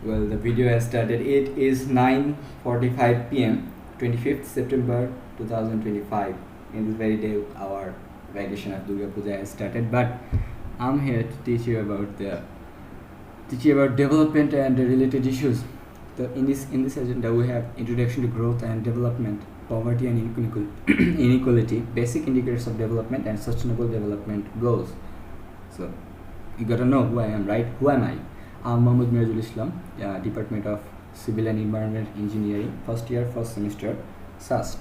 Well, the video has started. It is 9:45 p.m. 25th September 2025. In this very day, our vacation of Durga Puja has started. But I'm here to teach you about development and the related issues. In this agenda, we have introduction to growth and development, poverty and inequality, basic indicators of development, and sustainable development goals. So you gotta know who I am, right? Who am I? I'm Mohammad Mirajul Islam, Department of Civil and Environment Engineering, first year, first semester, SAST.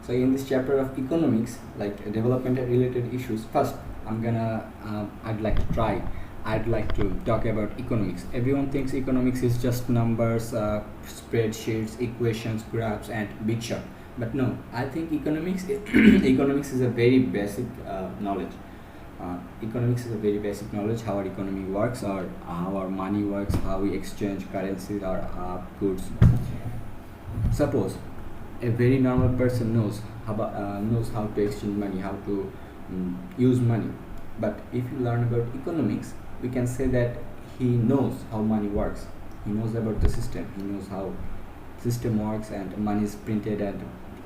So in this chapter of economics, like development and related issues, first I'd like to talk about economics. Everyone thinks economics is just numbers, spreadsheets, equations, graphs, and big shot. But no, I think economics is a very basic knowledge. Economics is a very basic knowledge, how our economy works, or how our money works, how we exchange currencies or goods. Suppose a very normal person knows how to exchange money, how to use money. But if you learn about economics, we can say that he knows how money works. He knows about the system. He knows how system works, and money is printed and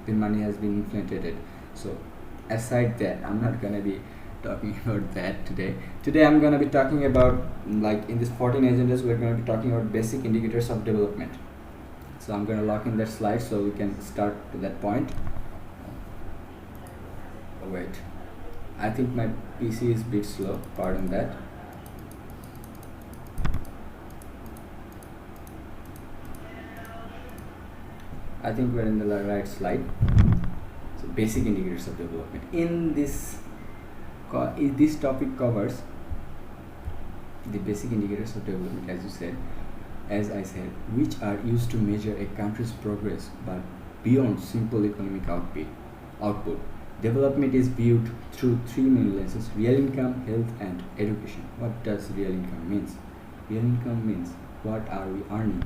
the money has been inflated. So aside that, I'm not gonna be talking about that today. Today I'm gonna be talking about, like in this 14 agendas, we're gonna be talking about basic indicators of development. So I'm gonna lock in that slide so we can start to that point. Oh, wait, I think my PC is a bit slow, pardon that. I think we're in the right slide. So basic indicators of development. This topic covers the basic indicators of development, as I said, which are used to measure a country's progress, but beyond simple economic output. Development is viewed through three main lenses: real income, health, and education. What does real income means? Real income means what are we earning?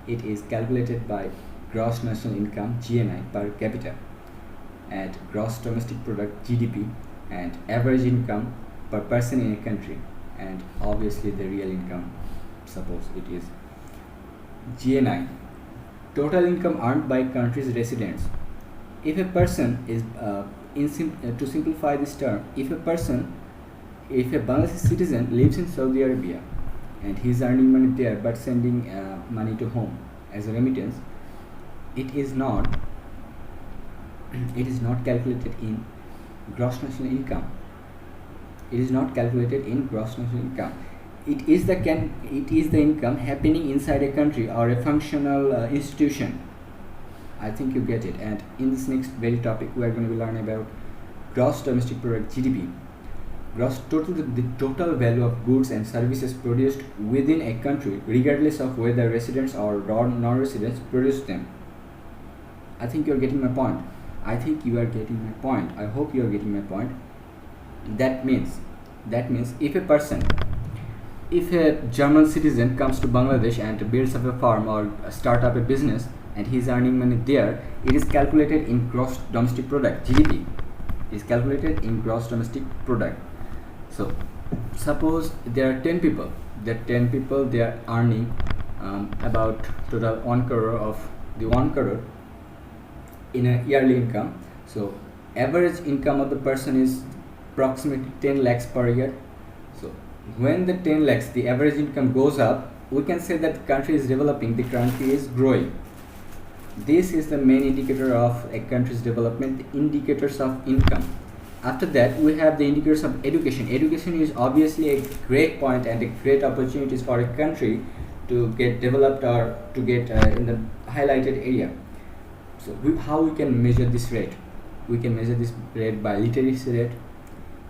It is calculated by gross national income (GNI) per capita, and gross domestic product (GDP), and average income per person in a country, and obviously the real income. Suppose it is GNI, total income earned by country's residents. If a person is to simplify this term, if a Bangladeshi citizen lives in Saudi Arabia and he is earning money there but sending money to home as a remittance, it is not calculated in gross national income. It is not calculated in gross national income. It is the income happening inside a country or a functional institution. I think you get it. And in this next very topic, we are going to be learning about gross domestic product (GDP). The total value of goods and services produced within a country, regardless of whether residents or non-residents produce them. I think you are getting my point. I think you are getting my point. I hope you are getting my point. That means if a German citizen comes to Bangladesh and builds up a farm or start up a business and he is earning money there, it is calculated in gross domestic product (GDP). It is calculated in gross domestic product. So suppose there are 10 people. They are earning about total 1 crore in a yearly income. So average income of the person is approximately 10 lakhs per year. So when the 10 lakhs, the average income goes up, we can say that the country is developing, the country is growing. This is the main indicator of a country's development, the indicators of income. After that, we have the indicators of education. Education is obviously a great point and a great opportunity for a country to get developed or to get in the highlighted area. So how we can measure this rate? We can measure this rate by literacy rate,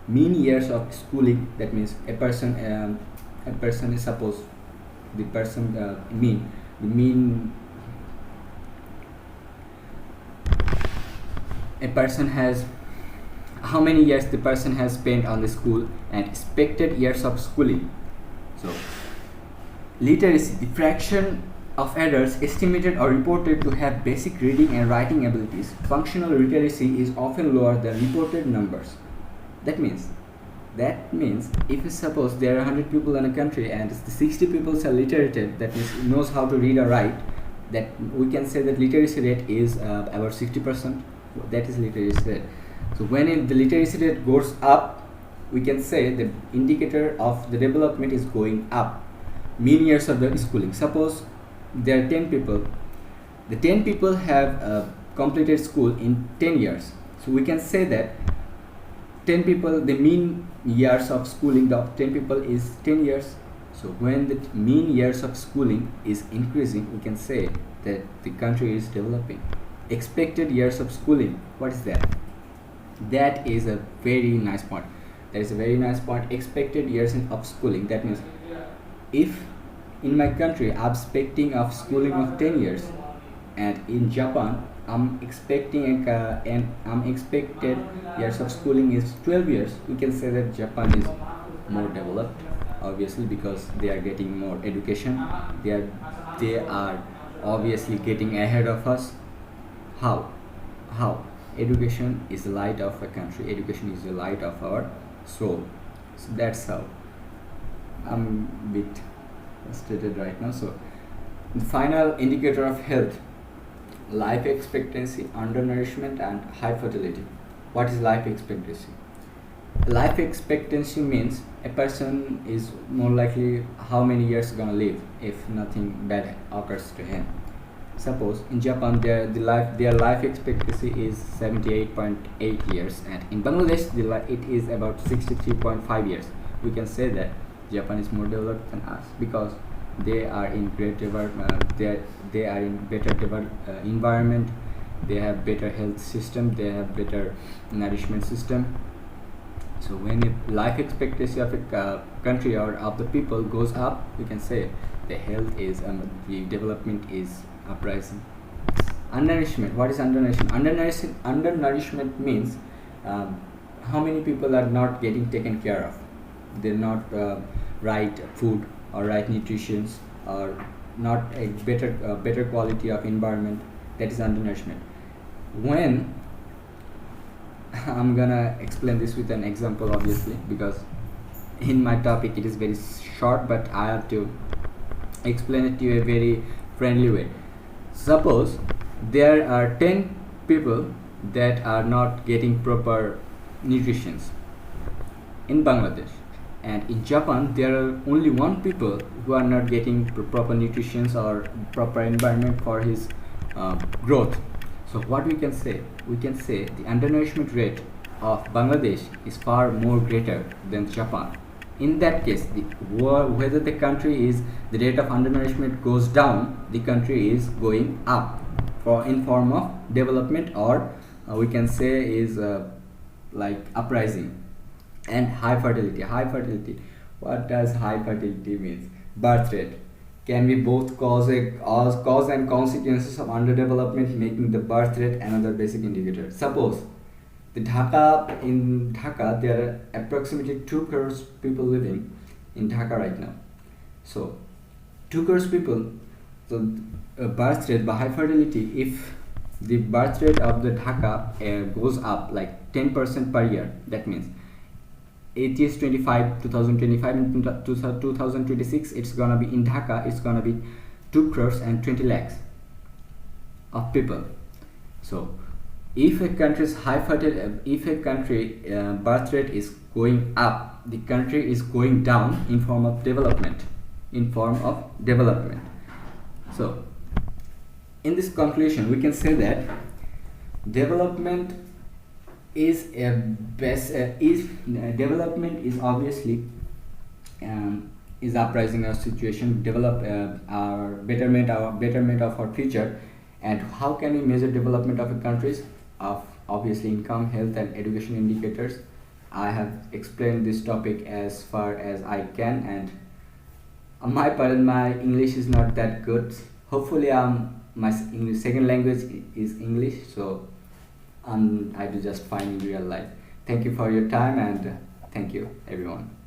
mean years of schooling. That means a person is, suppose the person a person has how many years the person has spent on the school and expected years of schooling. So literacy, the fraction of adults estimated or reported to have basic reading and writing abilities. Functional literacy is often lower than reported numbers. That means That means if suppose there are 100 people in a country and the 60 people are literated, that means knows how to read or write, that we can say that literacy rate is about 60%. That is literacy rate. So when the literacy rate goes up, we can say the indicator of the development is going up. Mean years of the schooling. Suppose there are 10 people. The 10 people have completed school in 10 years. So we can say that 10 people, the mean years of schooling of 10 people is 10 years. So when the mean years of schooling is increasing, we can say that the country is developing. Expected years of schooling, what is that? That is a very nice point. That is a very nice point. Expected years of schooling. That means if in my country I'm expecting of schooling of 10 years, and in Japan I'm expecting I'm expected years of schooling is 12 years, we can say that Japan is more developed, obviously, because they are getting more education. They are obviously getting ahead of us. How education is the light of a country. Education is the light of our soul. So that's how. I'm a bit frustrated right now. So the final indicator of health: life expectancy, undernourishment, and high fertility. What is life expectancy? Life expectancy means a person is more likely how many years gonna live if nothing bad occurs to him. Suppose in Japan their life expectancy is 78.8 years, and in Bangladesh it is about 63.5 years. We can say that Japan is more developed than us because they are in great development. They are in better environment. They have better health system. They have better nourishment system. So when life expectancy of a country or of the people goes up, we can say the health is the development is uprising. Undernourishment. What is undernourishment? Undernourishment means how many people are not getting taken care of. They're not right food or right nutrition, or not a better quality of environment. That is undernourishment. When I'm gonna explain this with an example, obviously, because in my topic it is very short, but I have to explain it to you a very friendly way. Suppose there are 10 people that are not getting proper nutrition in Bangladesh, and in Japan there are only one people who are not getting proper nutrition or proper environment for his growth. So what we can say? We can say the undernourishment rate of Bangladesh is far more greater than Japan. In that case, whether the country is the rate of undernourishment goes down, the country is going up in form of development, or we can say is like uprising. And high fertility. What does high fertility means? Birth rate. Can be both cause and consequences of underdevelopment, making the birth rate another basic indicator. Suppose in Dhaka there are approximately 2 crores people living in Dhaka right now. So 2 crores people, so birth rate by high fertility, if the birth rate of the Dhaka goes up like 10% per year, that means it is 2025 and 2026 it's gonna be in Dhaka, it's gonna be 2 crores and 20 lakhs of people. So if a country's if a country birth rate is going up, the country is going down in form of development. So in this conclusion, we can say that development is development is obviously is uprising our situation, develop our betterment of our future. And how can we measure development of a countries? Of obviously income, health, and education indicators. I have explained this topic as far as I can, and my English is not that good. Hopefully my second language is English, so I do just fine in real life. Thank you for your time, and thank you everyone.